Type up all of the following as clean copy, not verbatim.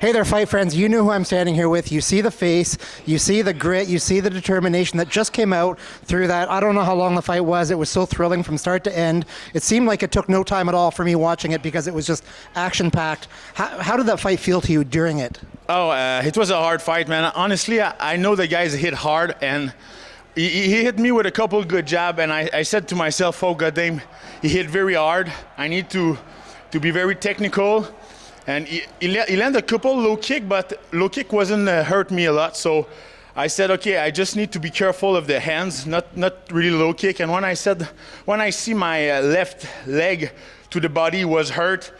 Hey there, fight friends. You know who I'm standing here with. You see the face, you see the grit, you see the determination that just came out through that. I don't know how long the fight was. It was so thrilling from start to end. It seemed like it took no time at all for me watching it because it was just action-packed. How did that fight feel to you during it? It was a hard fight, man. Honestly, I know the guys hit hard, and he hit me with a couple good jabs, and I said to myself, oh, goddamn, he hit very hard. I need to be very technical. And he landed a couple low kick, but low kick wasn't hurt me a lot. So I said, okay, I just need to be careful of the hands, not really low kick. And when I see my left leg to the body was hurt,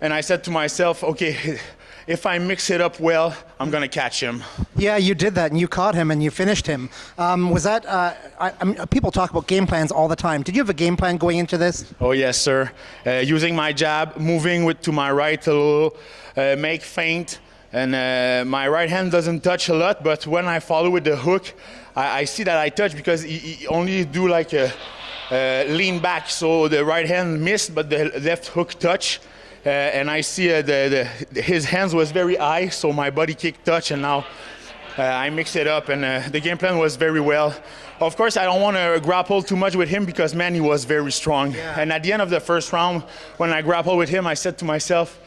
and I said to myself, okay, if I mix it up well, I'm gonna catch him. Yeah, you did that, and you caught him, and you finished him. Was that? I mean, people talk about game plans all the time. Did you have a game plan going into this? Oh yes, sir. Using my jab, moving to my right a little, make feint, and my right hand doesn't touch a lot. But when I follow with the hook, I see that I touch because he only do like a lean back, so the right hand missed, but the left hook touch. And I see his hands was very high, so my body kick touch, and now I mix it up, and the game plan was very well. Of course, I don't want to grapple too much with him because, man, he was very strong. Yeah. And at the end of the first round, when I grappled with him, I said to myself,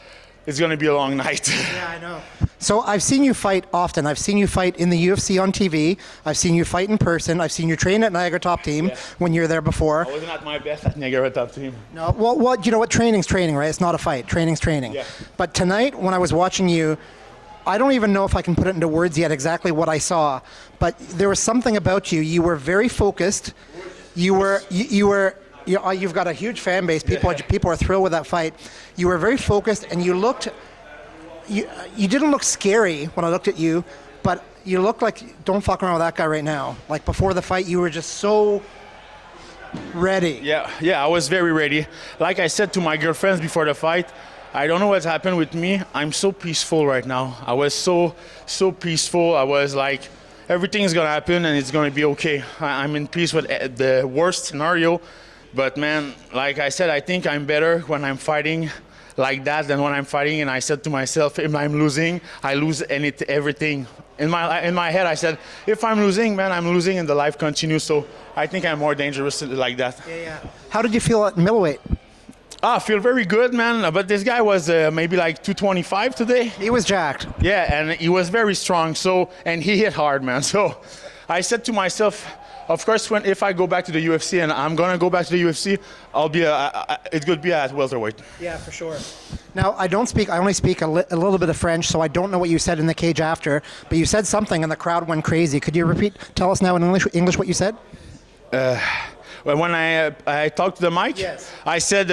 it's going to be a long night. Yeah, I know. So I've seen you fight often. I've seen you fight in the UFC on TV. I've seen you fight in person. I've seen you train at Niagara Top Team when you were there before. I wasn't at my best at Niagara Top Team. No, well, you know what? Training's training, right? It's not a fight. Training's training. Yeah. But tonight, when I was watching you, I don't even know if I can put it into words yet exactly what I saw, but there was something about you. You were very focused. You've got a huge fan base. People are thrilled with that fight. You were very focused, and you didn't look scary when I looked at you, but you looked like, don't fuck around with that guy right now. Like before the fight, you were just so ready. Yeah, I was very ready. Like I said to my girlfriends before the fight, I don't know what's happened with me. I'm so peaceful right now. I was so peaceful. I was like, everything's gonna happen and it's gonna be okay. I'm in peace with the worst scenario. But man, like I said, I think I'm better when I'm fighting like that than when I'm fighting. And I said to myself, if I'm losing, I lose everything. In my head, I said, if I'm losing, man, I'm losing and the life continues. So I think I'm more dangerous like that. Yeah. How did you feel at middleweight? I feel very good, man. But this guy was maybe like 225 today. He was jacked. Yeah, and he was very strong. And he hit hard, man. So I said to myself, of course, if I go back to the UFC, and I'm gonna go back to the UFC, it could be at welterweight. Yeah, for sure. Now, I only speak a little bit of French, so I don't know what you said in the cage after, but you said something and the crowd went crazy. Could you tell us now in English what you said? When I talked to the mic, yes. I said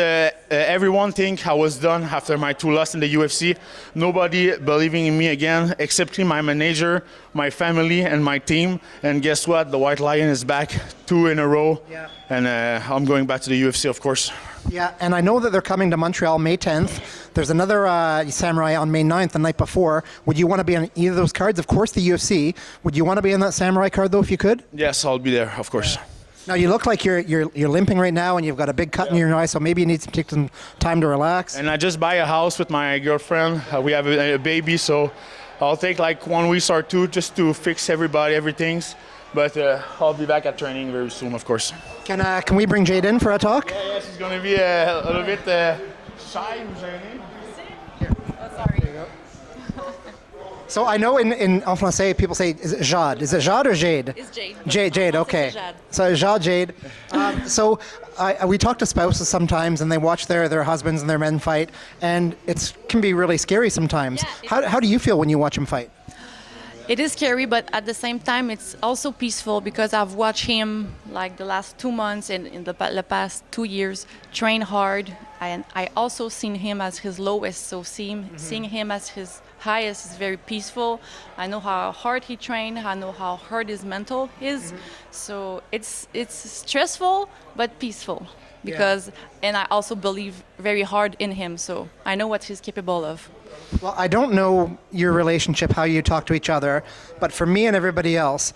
everyone think I was done after my 2 losses in the UFC. Nobody believing in me again, except my manager, my family, and my team. And guess what? The White Lion is back 2 in a row. Yeah. And I'm going back to the UFC, of course. Yeah, and I know that they're coming to Montreal May 10th. There's another Samurai on May 9th, the night before. Would you want to be on either of those cards? Of course, the UFC. Would you want to be on that Samurai card, though, if you could? Yes, I'll be there, of course. Yeah. Now, you look like you're limping right now, and you've got a big cut in your eye, so maybe you need to take some time to relax. And I just buy a house with my girlfriend. We have a baby, so I'll take like 1 week or 2 just to fix everything. But I'll be back at training very soon, of course. Can we bring Jade in for a talk? Yeah, she's going to be a little bit shy. Sorry. So I know in français people say, is it Jade? Is it Jade or Jade? It's Jade. Jade, okay. So Jade. So we talk to spouses sometimes, and they watch their husbands and their men fight, and it can be really scary sometimes. Yeah, how do you feel when you watch them fight? It is scary, but at the same time, it's also peaceful because I've watched him like the last 2 months and in the past 2 years train hard. And I also seen him as his lowest, so seeing him as his highest is very peaceful. I know how hard he trained. I know how hard his mental is. So it's stressful but peaceful because, and I also believe very hard in him. So I know what he's capable of. Well, I don't know your relationship, how you talk to each other, but for me and everybody else,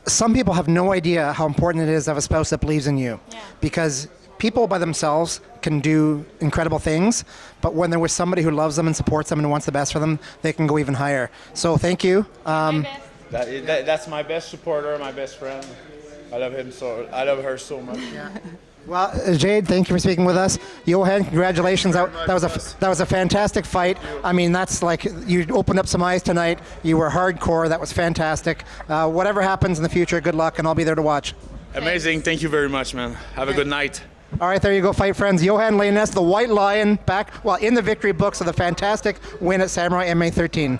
some people have no idea how important it is to have a spouse that believes in you, because people by themselves can do incredible things, but when they're with somebody who loves them and supports them and wants the best for them, they can go even higher. So thank you. That's my best supporter, my best friend. I love him so. I love her so much. Well, Jade, thank you for speaking with us. Yohan, congratulations. That was a fantastic fight. I mean, that's like, you opened up some eyes tonight. You were hardcore. That was fantastic. Whatever happens in the future, good luck, and I'll be there to watch. Amazing. Thank you very much, man. Have a good night. All right, there you go, fight friends. Yohan Lainesse, the White Lion, back in the victory books of the fantastic win at Samourai MMA 13.